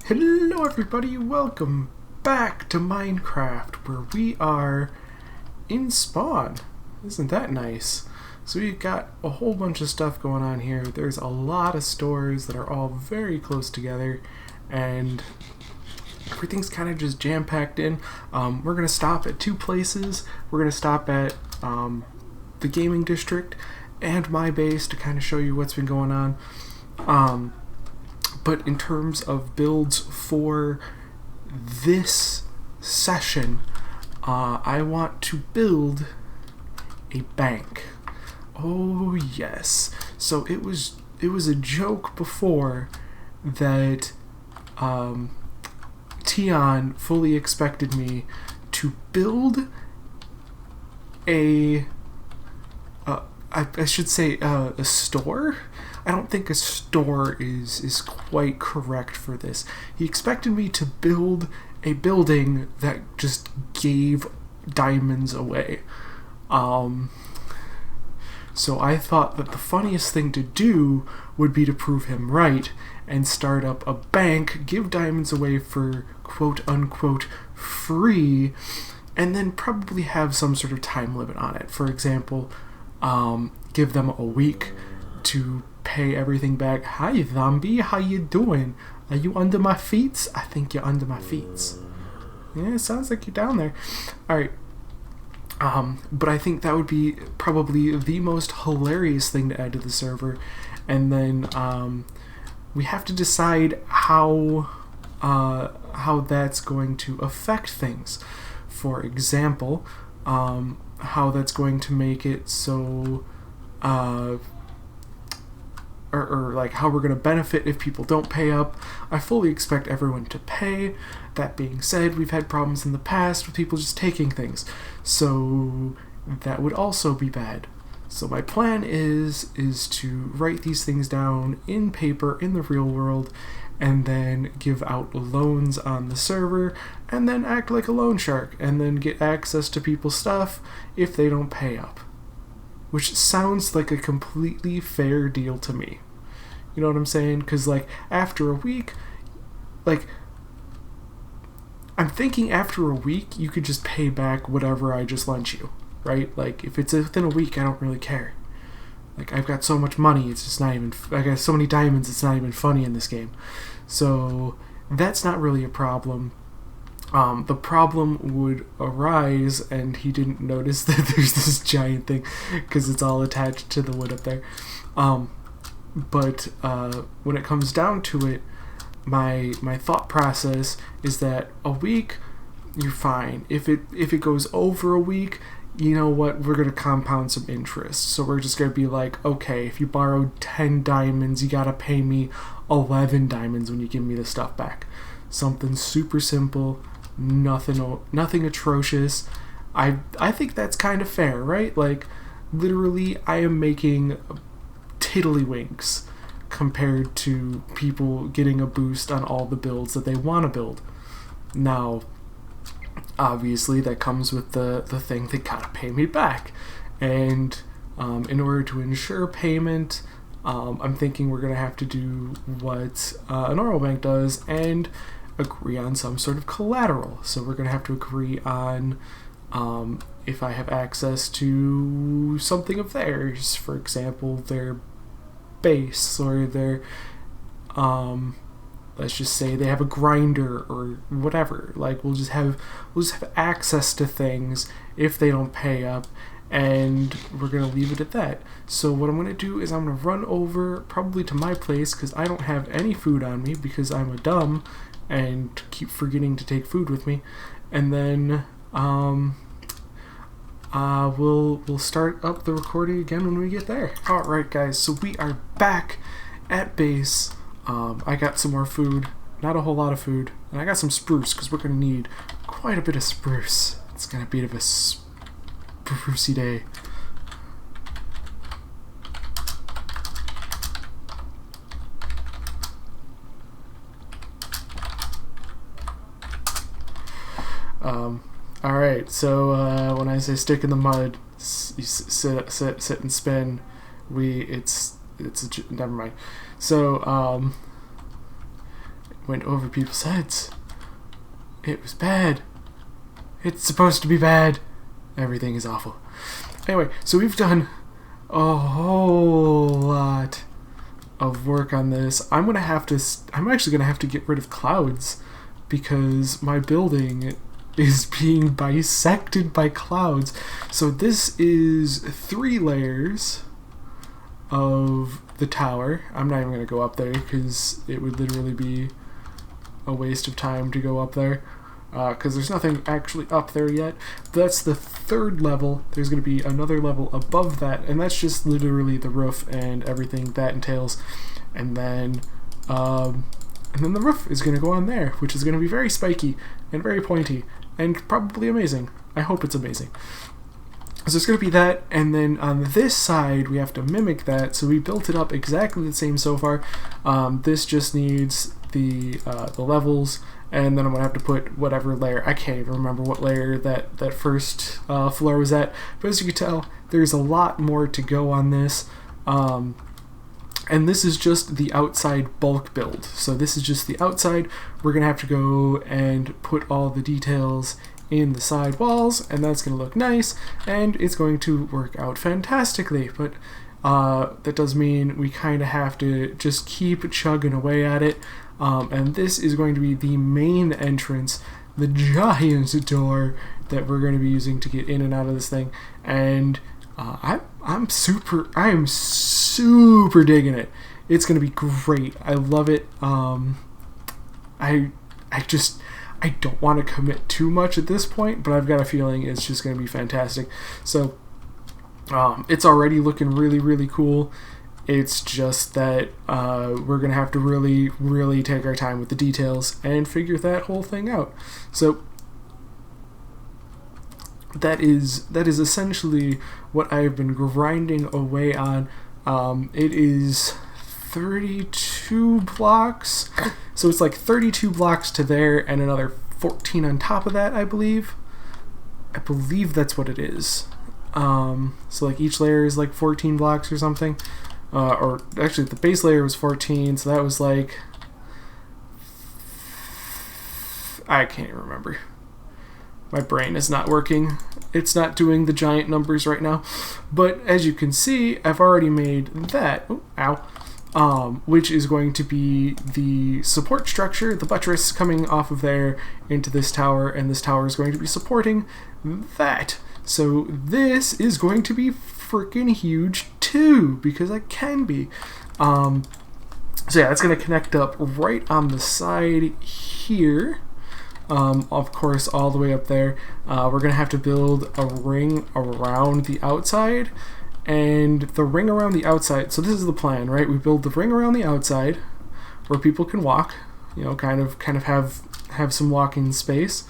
Hello everybody, welcome back to Minecraft, where we are in spawn. Isn't that nice? So we've got a whole bunch of stuff going on here. There's a lot of stores that are all very close together, and everything's kind of just jam-packed in. We're going to stop at two places. We're going to stop at the gaming district and my base to kind of show you what's been going on. But in terms of builds for this session, I want to build a bank. Oh yes. So it was a joke before that Tion fully expected me to build a I should say a store. I don't think a store is quite correct for this. He expected me to build a building that just gave diamonds away. So I thought that the funniest thing to do would be to prove him right and start up a bank, give diamonds away for quote-unquote free, and then probably have some sort of time limit on it. For example, give them a week to pay everything back. Hi zombie, how you doing? Are you under my feet? I think you're under my feet. Yeah, it sounds like you're down there. Alright. But I think that would be probably the most hilarious thing to add to the server. And then we have to decide how that's going to affect things. For example, how that's going to make it so or like how we're going to benefit if people don't pay up. I fully expect everyone to pay. That being said, we've had problems in the past with people just taking things, so that would also be bad. So my plan is to write these things down in paper in the real world, and then give out loans on the server, and then act like a loan shark, and then get access to people's stuff if they don't pay up. Which sounds like a completely fair deal to me. You know what I'm saying? Because, like, after a week, like, I'm thinking after a week, you could just pay back whatever I just lent you, right? Like, if it's within a week, I don't really care. Like, I've got so much money, it's just not even, I got so many diamonds, it's not even funny in this game. So, that's not really a problem. The problem would arise, and he didn't notice that there's this giant thing, because it's all attached to the wood up there. But when it comes down to it, my thought process is that a week, you're fine. If it goes over a week, you know what, we're going to compound some interest. So we're just going to be like, okay, if you borrowed 10 diamonds, you got to pay me 11 diamonds when you give me the stuff back. Something super simple, nothing atrocious. I think that's kind of fair, right? Like, literally, I am making tiddlywinks compared to people getting a boost on all the builds that they want to build. Now, obviously, that comes with the thing they gotta pay me back. And in order to ensure payment, I'm thinking we're gonna have to do what a normal bank does and agree on some sort of collateral. So we're gonna have to agree on if I have access to something of theirs, for example, their base, or their let's just say they have a grinder or whatever. Like, we'll just have access to things if they don't pay up, and we're gonna leave it at that. So what I'm gonna do is I'm gonna run over probably to my place, because I don't have any food on me because I'm a dumb and keep forgetting to take food with me, and then we'll start up the recording again when we get there. Alright guys, so we are back at base. I got some more food, not a whole lot of food, and I got some spruce, because we're going to need quite a bit of spruce. It's going to be a bit of a sprucey day. Alright, so when I say stick in the mud, you sit and spin. Never mind. So went over people's heads. It was bad. It's supposed to be bad. Everything is awful. Anyway, so we've done a whole lot of work on this. I'm actually gonna have to get rid of clouds because my building is being bisected by clouds. So this is 3 layers of the tower. I'm not even gonna go up there because it would literally be a waste of time to go up there because there's nothing actually up there yet. That's the 3rd level. There's going to be another level above that, and that's just literally the roof and everything that entails. And then the roof is going to go on there, which is going to be very spiky and very pointy and probably amazing. I hope it's amazing. So it's going to be that, and then on this side we have to mimic that. So we built it up exactly the same so far. This just needs the levels, and then I'm gonna have to put whatever layer. I can't even remember what layer that first floor was at, but as you can tell, there's a lot more to go on this. And this is just the outside bulk build. So this is just the outside. We're gonna have to go and put all the details in the side walls, and that's gonna look nice, and it's going to work out fantastically. But that does mean we kind of have to just keep chugging away at it. And this is going to be the main entrance, the giant door that we're going to be using to get in and out of this thing. And I am super digging it. It's going to be great. I love it. I don't want to commit too much at this point, but I've got a feeling it's just going to be fantastic. So it's already looking really, really cool. It's just that we're going to have to really, really take our time with the details and figure that whole thing out. So that is essentially what I've been grinding away on. It is 32 blocks. So it's like 32 blocks to there and another 14 on top of that, I believe. I believe that's what it is. So like each layer is like 14 blocks or something. Or actually the base layer was 14, so that was like, I can't remember. My brain is not working. It's not doing the giant numbers right now. But as you can see, I've already made that, which is going to be the support structure, the buttress coming off of there into this tower, and this tower is going to be supporting that. So this is going to be freaking huge too, because I can be. So yeah, it's going to connect up right on the side here. Of course, all the way up there. We're going to have to build a ring around the outside, and the ring around the outside, so this is the plan, right? We build the ring around the outside where people can walk, you know, kind of have some walking space.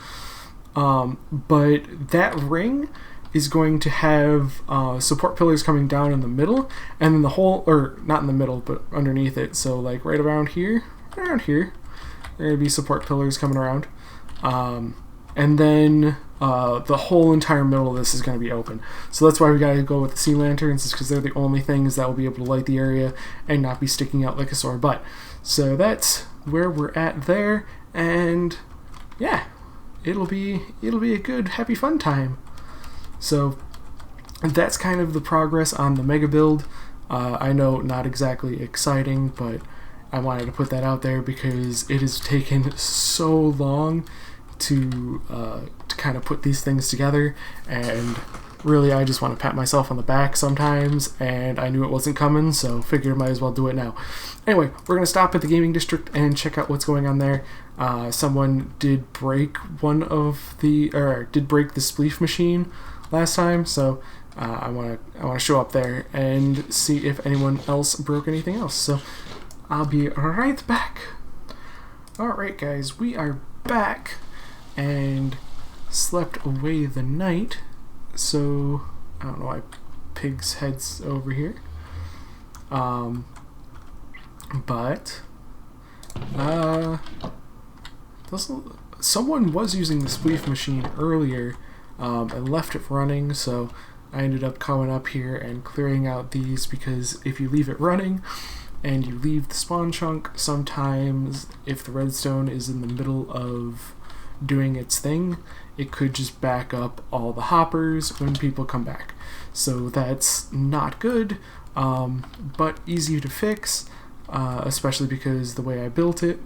But that ring is going to have support pillars coming down in the middle, and then the whole, or not in the middle, but underneath it. So like right around here, there are going to be support pillars coming around. And then the whole entire middle of this is going to be open. So that's why we got to go with the sea lanterns, is because they're the only things that will be able to light the area and not be sticking out like a sore butt. So that's where we're at there, and yeah, it'll be a good, happy, fun time. So that's kind of the progress on the mega build. I know, not exactly exciting, but I wanted to put that out there because it has taken so long to kind of put these things together, and really I just want to pat myself on the back sometimes, and I knew it wasn't coming, so figured I might as well do it now. Anyway, we're going to stop at the gaming district and check out what's going on there. Someone did break did break the spleef machine last time, so I want to show up there and see if anyone else broke anything else. So I'll be right back. Alright guys, we are back and slept away the night. So I don't know why Pig's head's over here. But someone was using the spleef machine earlier and left it running, so I ended up coming up here and clearing out these, because if you leave it running and you leave the spawn chunk, sometimes if the redstone is in the middle of doing its thing, it could just back up all the hoppers when people come back. So that's not good, but easy to fix, especially because the way I built it,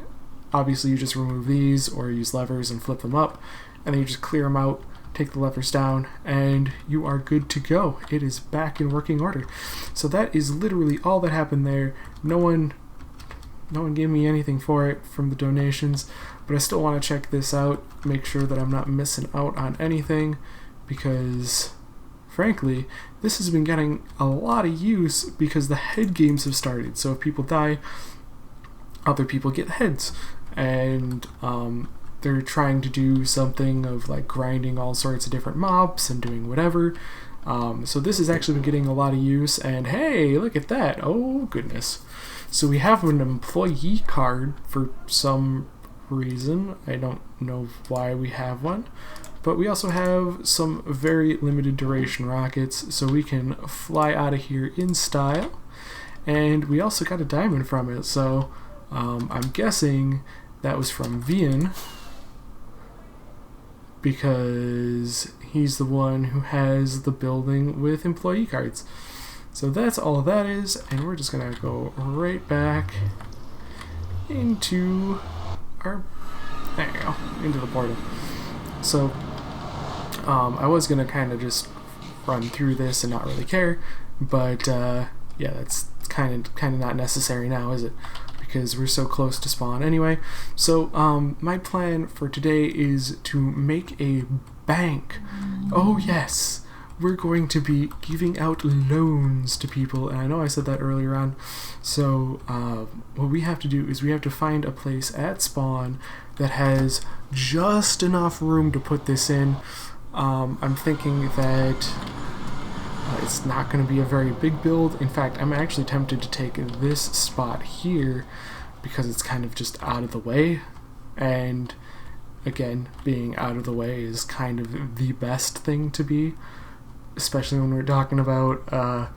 obviously you just remove these or use levers and flip them up, and then you just clear them out, take the levers down, and you are good to go. It is back in working order. So that is literally all that happened there. No one gave me anything for it from the donations, but I still want to check this out, make sure that I'm not missing out on anything, because frankly, this has been getting a lot of use because the head games have started. So if people die, other people get heads, and they're trying to do something of like grinding all sorts of different mobs and doing whatever. So this has actually been getting a lot of use, and hey, look at that. Oh goodness. So we have an employee card for some reason. I don't know why we have one, but we also have some very limited duration rockets, so we can fly out of here in style, and we also got a diamond from it. So I'm guessing that was from Vian, because he's the one who has the building with employee cards. So that's all that is, and we're just gonna go right back into our, there you go, into the portal. So I was gonna kind of just run through this and not really care, but yeah, that's kind of not necessary now, is it? Because we're so close to spawn anyway. So my plan for today is to make a bank. Oh yes, we're going to be giving out loans to people, and I know I said that earlier on. So what we have to do is we have to find a place at spawn that has just enough room to put this in. I'm thinking that it's not going to be a very big build. In fact, I'm actually tempted to take this spot here because it's kind of just out of the way, and again, being out of the way is kind of the best thing to be, especially when we're talking about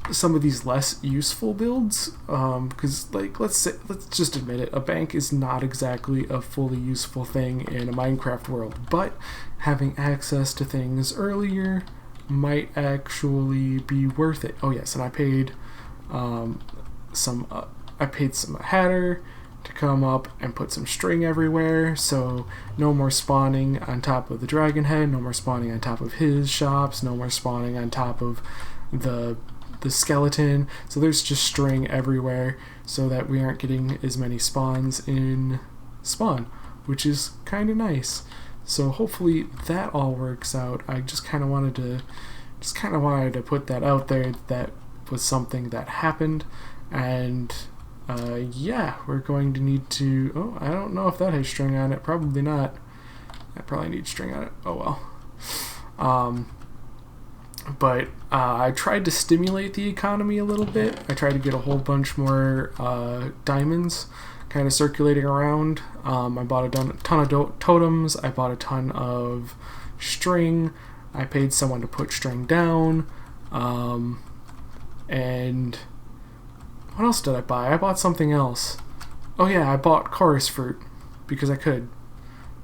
some of these less useful builds, because like let's just admit it, a bank is not exactly a fully useful thing in a Minecraft world, but having access to things earlier might actually be worth it. Oh yes, and I paid some hatter to come up and put some string everywhere, so no more spawning on top of the dragon head, no more spawning on top of his shops, no more spawning on top of the skeleton. So there's just string everywhere so that we aren't getting as many spawns in spawn, which is kind of nice. So hopefully that all works out. I just kind of wanted to put that out there. That was something that happened, and yeah, we're going to need to, oh, I don't know if that has string on it. Probably not. I probably need string on it. Oh well. But I tried to stimulate the economy a little bit. I tried to get a whole bunch more diamonds kind of circulating around. I bought a ton of totems. I bought a ton of string. I paid someone to put string down. And what else did I buy? I bought something else. Oh yeah, I bought chorus fruit because I could.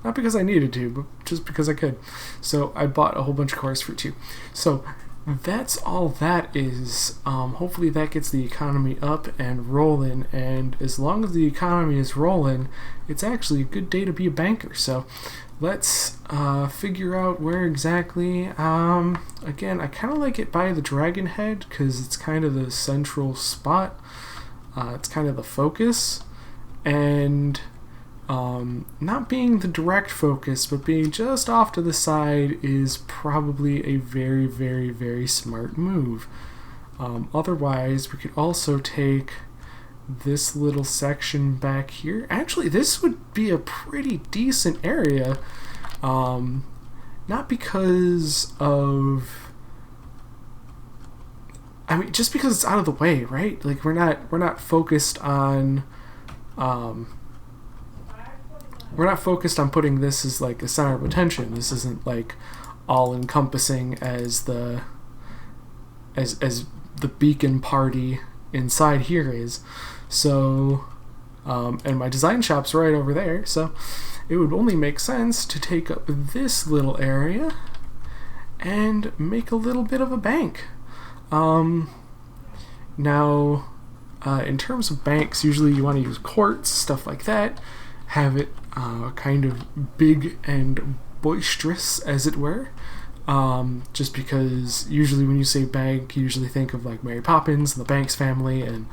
Not because I needed to, but just because I could. So I bought a whole bunch of chorus fruit too. So that's all that is. Hopefully that gets the economy up and rolling, and as long as the economy is rolling, it's actually a good day to be a banker. So let's figure out where exactly. Again, I kind of like it by the dragon head because it's kind of the central spot. It's kind of the focus, and not being the direct focus, but being just off to the side is probably a very, very, very smart move. Otherwise, we could also take this little section back here. Actually, this would be a pretty decent area. Not because of, I mean, just because it's out of the way, right? Like we're not focused on putting this as like a center of attention. This isn't like all encompassing as the beacon party inside here is. So, and my design shop's right over there, so it would only make sense to take up this little area and make a little bit of a bank. Now, in terms of banks, usually you want to use quartz, stuff like that, have it kind of big and boisterous, as it were. Just because usually when you say bank, you usually think of like Mary Poppins and the Banks family and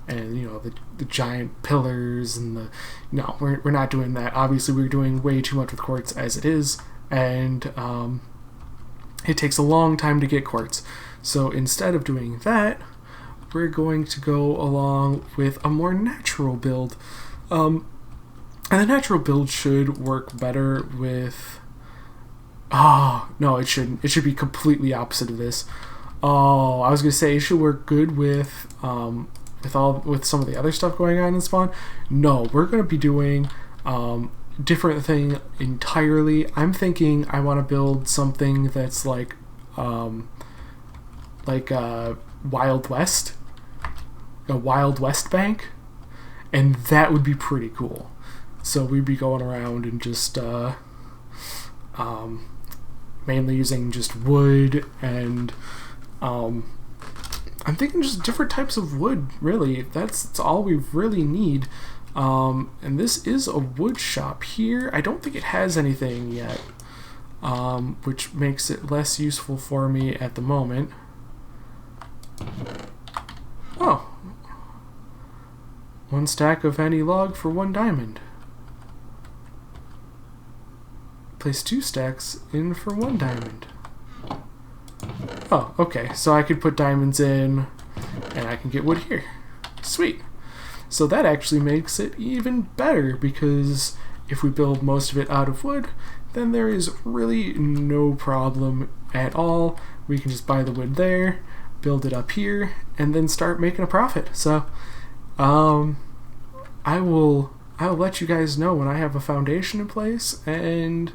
you know, the giant pillars and the... No, we're not doing that. Obviously, we're doing way too much with quartz as it is, and it takes a long time to get quartz. So instead of doing that, we're going to go along with a more natural build. And the natural build should work better with... Oh, no, it shouldn't. It should be completely opposite of this. Oh, I was going to say it should work good with some of the other stuff going on in Spawn. No, we're going to be doing different thing entirely. I'm thinking I want to build something that's like Wild West, a Wild West bank, and that would be pretty cool. So we'd be going around and just mainly using just wood and I'm thinking just different types of wood, really. That's all we really need. And this is a wood shop here. I don't think it has anything yet, which makes it less useful for me at the moment. Oh. 1 stack of any log for 1 diamond. Place 2 stacks in for 1 diamond. Oh, okay, so I could put diamonds in and I can get wood here. Sweet. So that actually makes it even better, because if we build most of it out of wood, then there is really no problem at all. We can just buy the wood there, build it up here, and then start making a profit. So I will let you guys know when I have a foundation in place, and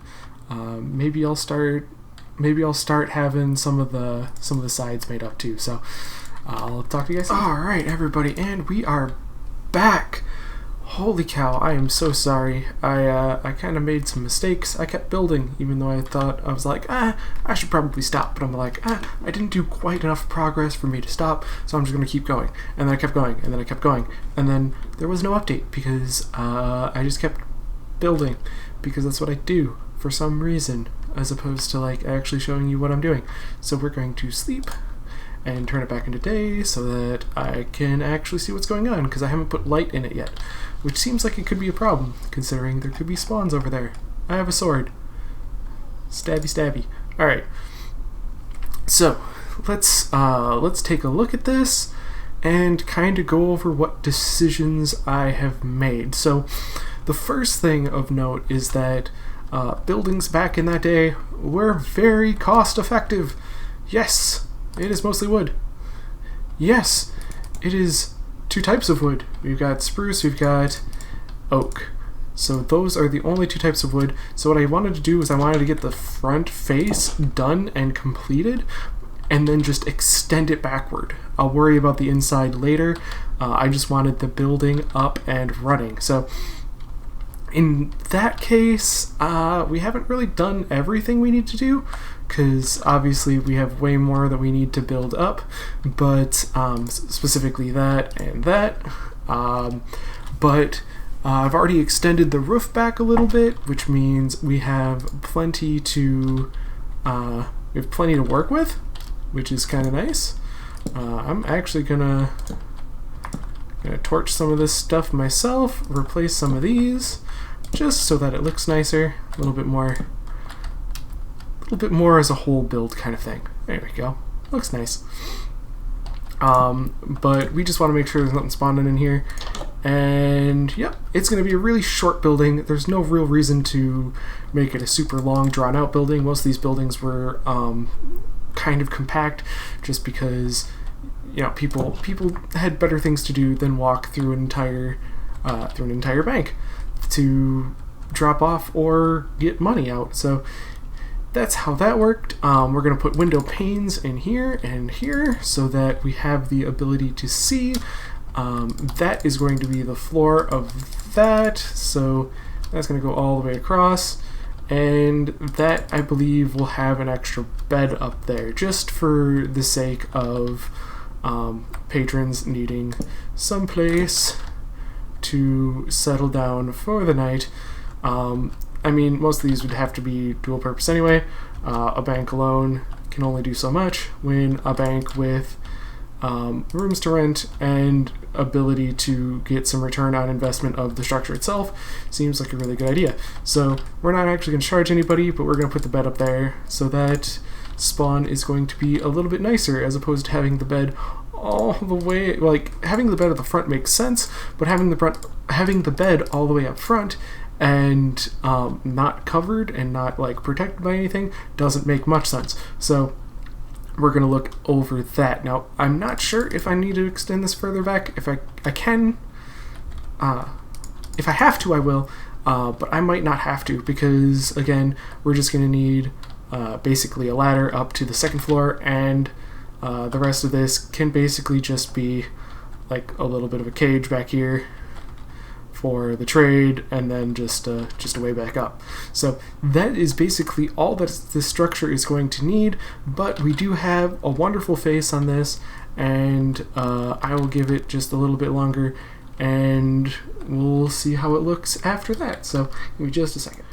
maybe I'll start having some of the sides made up too. So I'll talk to you guys soon. All right, everybody, and we are back. Holy cow, I am so sorry. I kind of made some mistakes. I kept building, even though I was like, I should probably stop. But I'm like, I didn't do quite enough progress for me to stop, so I'm just going to keep going. And then I kept going, and then I kept going. And then there was no update, because I just kept building, because that's what I do for some reason, as opposed to like actually showing you what I'm doing. So we're going to sleep and turn it back into day so that I can actually see what's going on, because I haven't put light in it yet, which seems like it could be a problem, considering there could be spawns over there. I have a sword. Stabby stabby. Alright. So, let's take a look at this and kind of go over what decisions I have made. So, the first thing of note is that buildings back in that day were very cost effective. Yes, it is mostly wood. Yes, it is 2 types of wood. We've got spruce, we've got oak. So those are the only 2 types of wood. So what I wanted to do is I wanted to get the front face done and completed, and then just extend it backward. I'll worry about the inside later. I just wanted the building up and running. So in that case, we haven't really done everything we need to do, because obviously we have way more that we need to build up, but specifically that and that. But I've already extended the roof back a little bit, which means we have plenty to work with, which is kind of nice. I'm actually gonna torch some of this stuff myself, replace some of these, just so that it looks nicer, a little bit more as a whole build kind of thing. There we go. Looks nice. But we just want to make sure there's nothing spawning in here. And yep, it's going to be a really short building. There's no real reason to make it a super long, drawn out building. Most of these buildings were kind of compact, just because, you know, people had better things to do than walk through an entire bank to drop off or get money out. So that's how that worked. We're going to put window panes in here and here so that we have the ability to see. That is going to be the floor of that, so that's going to go all the way across, and that, I believe, will have an extra bed up there, just for the sake of patrons needing some place to settle down for the night. I mean, most of these would have to be dual purpose anyway. A bank alone can only do so much, when a bank with rooms to rent and ability to get some return on investment of the structure itself seems like a really good idea. So we're not actually going to charge anybody, but we're going to put the bed up there so that spawn is going to be a little bit nicer, as opposed to having the bed all the way, like having the bed at the front makes sense, but having the bed all the way up front and not covered and not like protected by anything doesn't make much sense. So we're going to look over that. Now, I'm not sure if I need to extend this further back. If I can, if I have to, I will, but I might not have to, because again, we're just going to need basically a ladder up to the second floor, and the rest of this can basically just be like a little bit of a cage back here for the trade, and then just a way back up. So that is basically all that this structure is going to need, but we do have a wonderful face on this, and I will give it just a little bit longer, and we'll see how it looks after that. So give me just a second.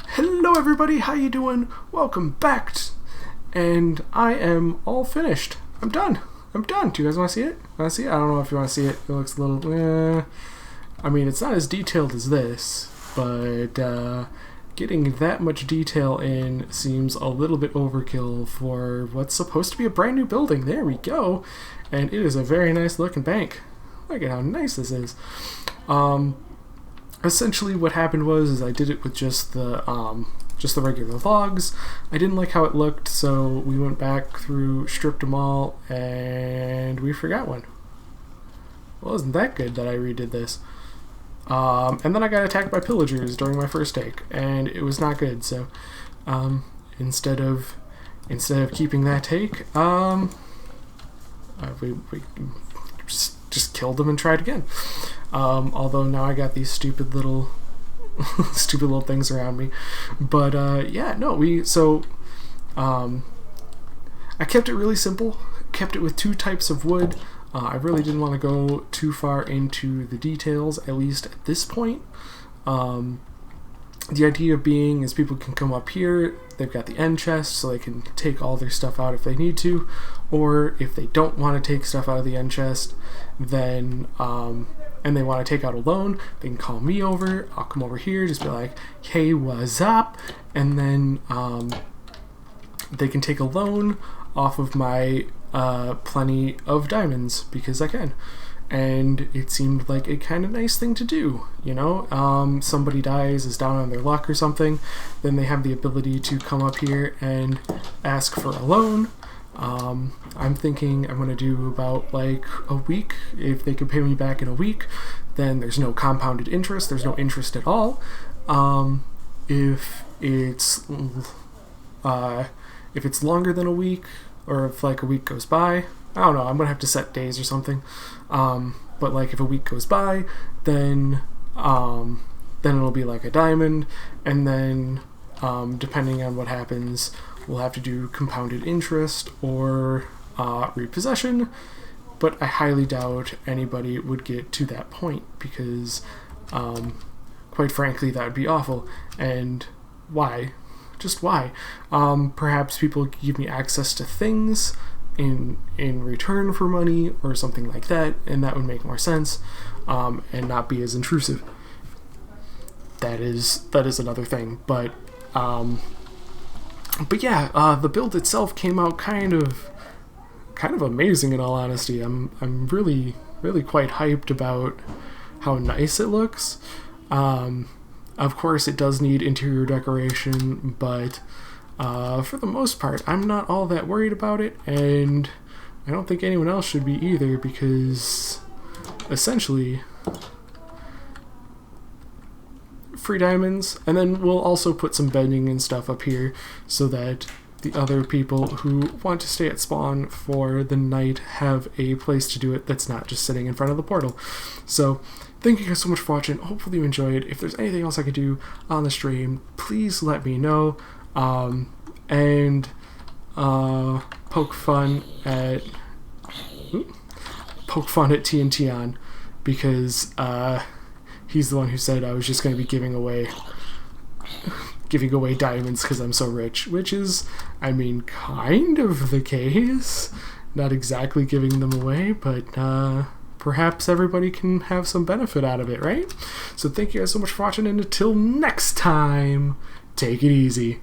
Hello everybody, how you doing? Welcome back, and I am all finished. I'm done. Do you guys want to see it? Want to see it? I don't know if you want to see it. It looks a little... I mean, it's not as detailed as this, but getting that much detail in seems a little bit overkill for what's supposed to be a brand new building. There we go. And it is a very nice looking bank. Look at how nice this is. Essentially what happened was I did it with just the regular logs. I didn't like how it looked, so we went back through, stripped them all, and we forgot one. Well, isn't that good that I redid this? And then I got attacked by pillagers during my first take, and it was not good. So instead of keeping that take, we just killed them and tried again. Although now I got these stupid little things around me. But yeah, no, I kept it really simple. Kept it with 2 types of wood. I really didn't want to go too far into the details, at least at this point. The idea being is people can come up here, they've got the end chest, so they can take all their stuff out if they need to, or if they don't want to take stuff out of the end chest, then, and they want to take out a loan, they can call me over, I'll come over here, just be like, hey, what's up? And then they can take a loan off of my plenty of diamonds, because I can. And it seemed like a kind of nice thing to do, you know? Somebody dies, is down on their luck or something, then they have the ability to come up here and ask for a loan. I'm thinking I'm going to do about like a week. If they could pay me back in a week, then there's no compounded interest, there's no interest at all. If it's longer than a week, or if like a week goes by, I don't know, I'm gonna have to set days or something. But like if a week goes by, then it'll be like a diamond, and then depending on what happens, we'll have to do compounded interest or repossession. But I highly doubt anybody would get to that point, because quite frankly that would be awful. And why? Just why? Perhaps people give me access to things in return for money or something like that, and that would make more sense, and not be as intrusive. That is another thing. But yeah, the build itself came out kind of amazing, in all honesty. I'm really quite hyped about how nice it looks. Of course, it does need interior decoration, but for the most part, I'm not all that worried about it, and I don't think anyone else should be either, because essentially, free diamonds, and then we'll also put some bending and stuff up here so that the other people who want to stay at spawn for the night have a place to do it that's not just sitting in front of the portal. So thank you guys so much for watching. Hopefully you enjoyed. If there's anything else I could do on the stream, please let me know. And poke fun at TNT on, because he's the one who said I was just going to be giving away diamonds because I'm so rich, which is, I mean, kind of the case. Not exactly giving them away, but perhaps everybody can have some benefit out of it, right? So thank you guys so much for watching, and until next time, take it easy.